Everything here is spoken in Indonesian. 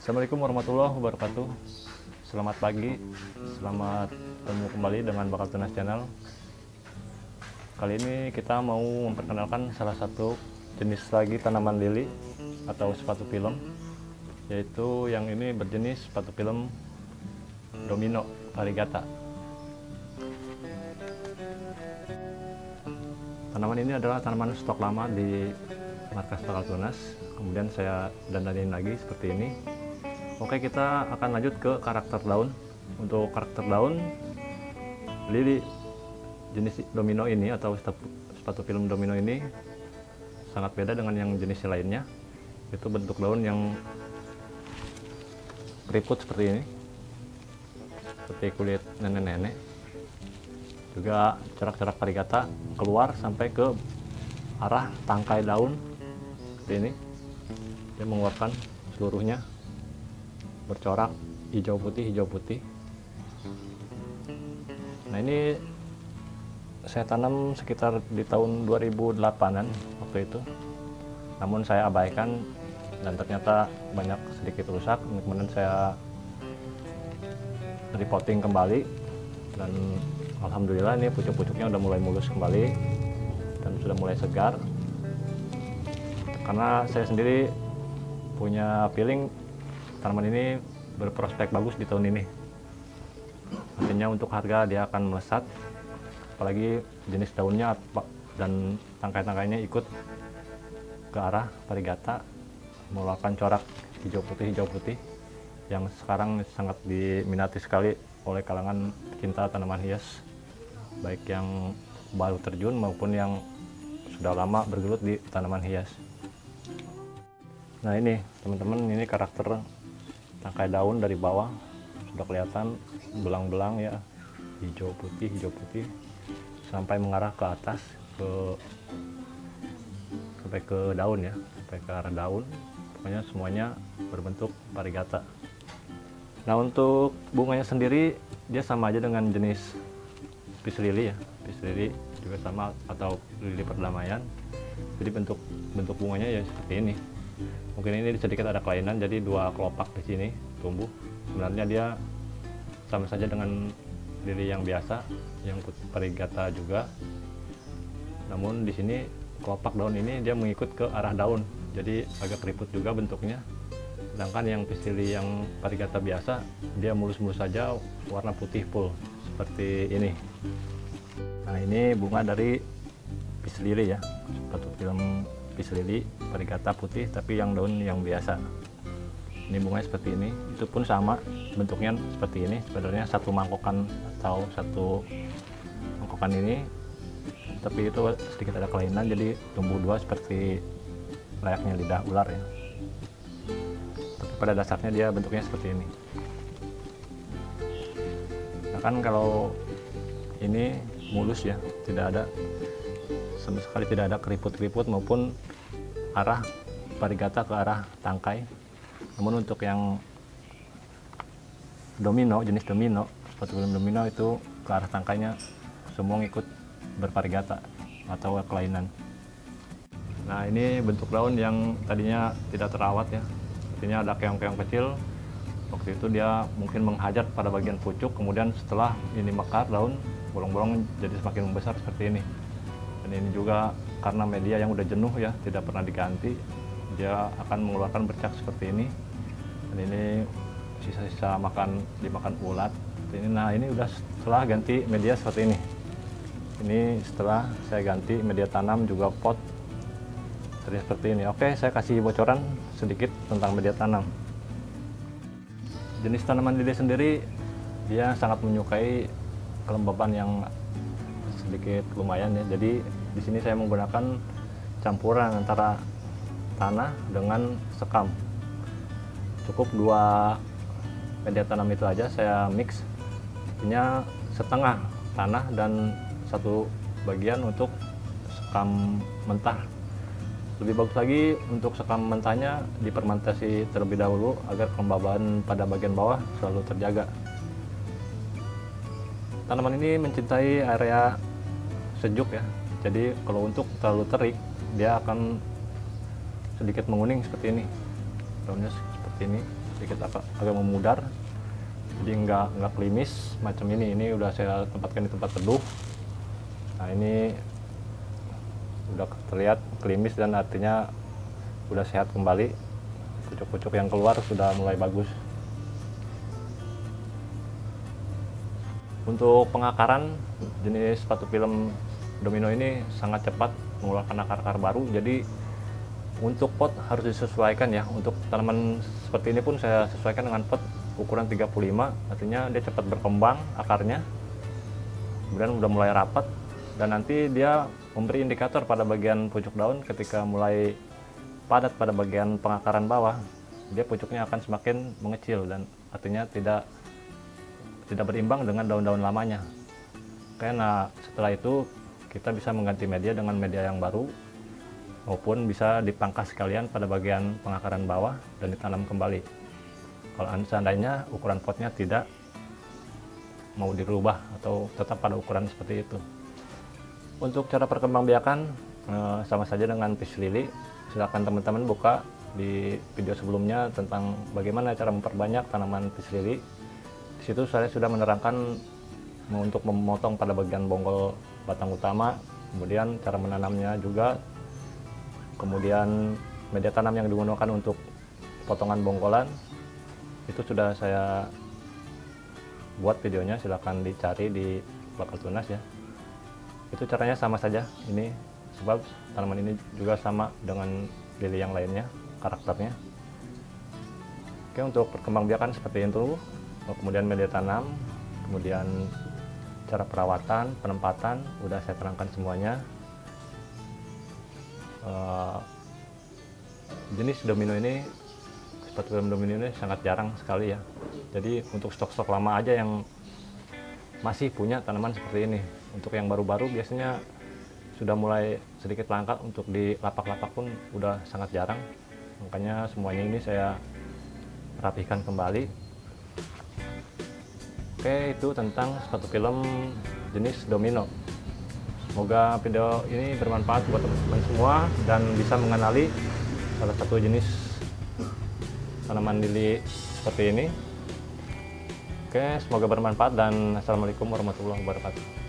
Assalamualaikum warahmatullahi wabarakatuh. Selamat pagi, selamat bertemu kembali dengan Bakal Tunas Channel. Kali ini kita mau memperkenalkan salah satu jenis lagi tanaman lili atau sepatu film, yaitu yang ini berjenis sepatu film domino variegata. Tanaman ini adalah tanaman stok lama di markas Bakal Tunas, kemudian saya dandanin lagi seperti ini. Oke, kita akan lanjut ke karakter daun. Untuk karakter daun, lili jenis domino ini atau sepatu film domino ini sangat beda dengan yang jenis lainnya. Itu bentuk daun yang keriput seperti ini, seperti kulit nenek-nenek. Juga corak-corak variegata keluar sampai ke arah tangkai daun seperti ini. Dia mengeluarkan seluruhnya bercorak hijau putih. Nah, ini saya tanam sekitar di tahun 2008-an waktu itu, namun saya abaikan dan ternyata banyak sedikit rusak. Kemudian saya repotting kembali dan alhamdulillah ini pucuk-pucuknya udah mulai mulus kembali dan sudah mulai segar, karena saya sendiri punya feeling tanaman ini berprospek bagus di tahun ini. Nantinya untuk harga dia akan melesat, apalagi jenis daunnya dan tangkai-tangkainya ikut ke arah variegata, mengeluarkan corak hijau putih yang sekarang sangat diminati sekali oleh kalangan pecinta tanaman hias, baik yang baru terjun maupun yang sudah lama bergelut di tanaman hias. Nah, ini teman-teman, ini karakter tangkai daun dari bawah sudah kelihatan belang-belang ya, hijau putih sampai mengarah ke atas sampai ke daun ya, sampai ke arah daun. Pokoknya semuanya berbentuk variegata. Nah, untuk bunganya sendiri dia sama aja dengan jenis peace lily ya. Peace lily juga sama, atau lili perdamaian. Jadi bentuk bunganya ya seperti ini. Mungkin ini sedikit ada kelainan, jadi dua kelopak di sini tumbuh. Sebenarnya dia sama saja dengan lili yang biasa, yang variegata juga. Namun di sini kelopak daun ini dia mengikut ke arah daun, jadi agak keriput juga bentuknya. Sedangkan yang peace lily yang variegata biasa, dia mulus-mulus saja, warna putih full seperti ini. Nah, ini bunga dari peace lily ya, sepatu film peace lily variegata putih tapi yang daun yang biasa. Ini bunganya seperti ini, itu pun sama bentuknya seperti ini. Sebenarnya satu mangkokan atau satu mangkokan ini, tapi itu sedikit ada kelainan, jadi tumbuh dua seperti layaknya lidah ular ya. Tapi pada dasarnya dia bentuknya seperti ini. Nah, kan kalau ini mulus ya, tidak ada sama sekali, tidak ada keriput-keriput maupun arah variegata ke arah tangkai. Namun untuk yang domino, jenis domino, sepatu film domino itu ke arah tangkainya semua ikut bervariegata atau kelainan. Nah, ini bentuk daun yang tadinya tidak terawat ya, artinya ada keong-keong kecil. Waktu itu dia mungkin menghajat pada bagian pucuk, kemudian setelah ini mekar daun, bolong-bolong jadi semakin membesar seperti ini. Dan ini juga karena media yang udah jenuh ya, tidak pernah diganti, dia akan mengeluarkan bercak seperti ini. Dan ini sisa-sisa dimakan ulat. Nah, ini udah setelah ganti media seperti ini. Ini setelah saya ganti media tanam juga pot seperti ini. Oke, saya kasih bocoran sedikit tentang media tanam. Jenis tanaman lili sendiri dia sangat menyukai kelembaban yang sedikit lumayan ya. Jadi di sini saya menggunakan campuran antara tanah dengan sekam. Cukup dua media tanam itu aja saya mix. Artinya setengah tanah dan satu bagian untuk sekam mentah. Lebih bagus lagi untuk sekam mentahnya difermentasi terlebih dahulu agar kelembaban pada bagian bawah selalu terjaga. Tanaman ini mencintai area sejuk ya. Jadi kalau untuk terlalu terik, dia akan sedikit menguning seperti ini. Daunnya seperti ini, sedikit agak memudar, jadi nggak klimis macam ini udah saya tempatkan di tempat teduh. Nah ini udah terlihat klimis dan artinya udah sehat kembali, pucuk-pucuk yang keluar sudah mulai bagus. Untuk pengakaran, jenis sepatu film domino ini sangat cepat mengeluarkan akar-akar baru, jadi untuk pot harus disesuaikan ya. Untuk tanaman seperti ini pun saya sesuaikan dengan pot ukuran 35, artinya dia cepat berkembang akarnya, kemudian udah mulai rapat, dan nanti dia memberi indikator pada bagian pucuk daun ketika mulai padat pada bagian pengakaran bawah, dia pucuknya akan semakin mengecil dan artinya tidak berimbang dengan daun-daun lamanya. Karena setelah itu kita bisa mengganti media dengan media yang baru, maupun bisa dipangkas sekalian pada bagian pengakaran bawah dan ditanam kembali. Kalau seandainya ukuran potnya tidak mau dirubah atau tetap pada ukuran seperti itu. Untuk cara perkembangbiakan sama saja dengan peace lily. Silakan teman-teman buka di video sebelumnya tentang bagaimana cara memperbanyak tanaman peace lily. Di situ saya sudah menerangkan untuk memotong pada bagian bonggol batang utama, kemudian cara menanamnya juga, kemudian media tanam yang digunakan untuk potongan bonggolan, itu sudah saya buat videonya, silahkan dicari di Bakal Tunas ya. Itu caranya sama saja ini, sebab tanaman ini juga sama dengan lili yang lainnya karakternya. Oke, untuk perkembangbiakan seperti itu, kemudian media tanam, kemudian cara perawatan, penempatan, udah saya terangkan semuanya. Jenis domino ini, sepatu film domino ini sangat jarang sekali ya. Jadi untuk stok-stok lama aja yang masih punya tanaman seperti ini. Untuk yang baru-baru biasanya sudah mulai sedikit langka, untuk di lapak-lapak pun udah sangat jarang. Makanya semuanya ini saya rapihkan kembali. Oke, itu tentang sepatu film jenis domino. Semoga video ini bermanfaat buat teman-teman semua dan bisa mengenali salah satu jenis tanaman lili seperti ini. Oke, semoga bermanfaat dan assalamualaikum warahmatullahi wabarakatuh.